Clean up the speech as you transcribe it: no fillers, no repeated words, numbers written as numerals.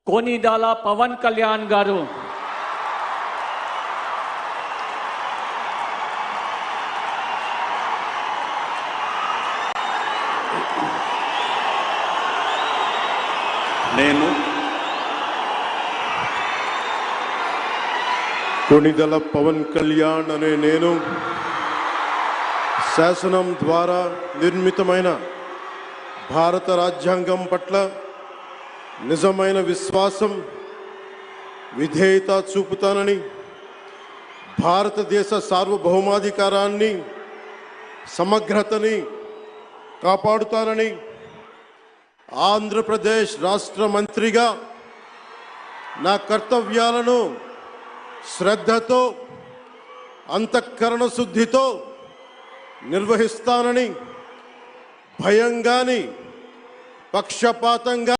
कोनिदाला पवन कल्याण गारू నేను కొనిదల పవన్ కళ్యాణ్ అనే నేను శాసనం ద్వారా నిర్మితమైన భారత రాజ్యాంగం పట్ల నిజమైన విశ్వాసం విధేయత చూపుతానని, భారతదేశ సార్వభౌమాధికారాన్ని సమగ్రతని కాపాడుతానని, ఆంధ్రప్రదేశ్ రాష్ట్ర మంత్రిగా నా కర్తవ్యాలను శ్రద్ధతో అంతఃకరణ శుద్ధితో నిర్వహిస్తానని, భయం గాని పక్షపాతంగా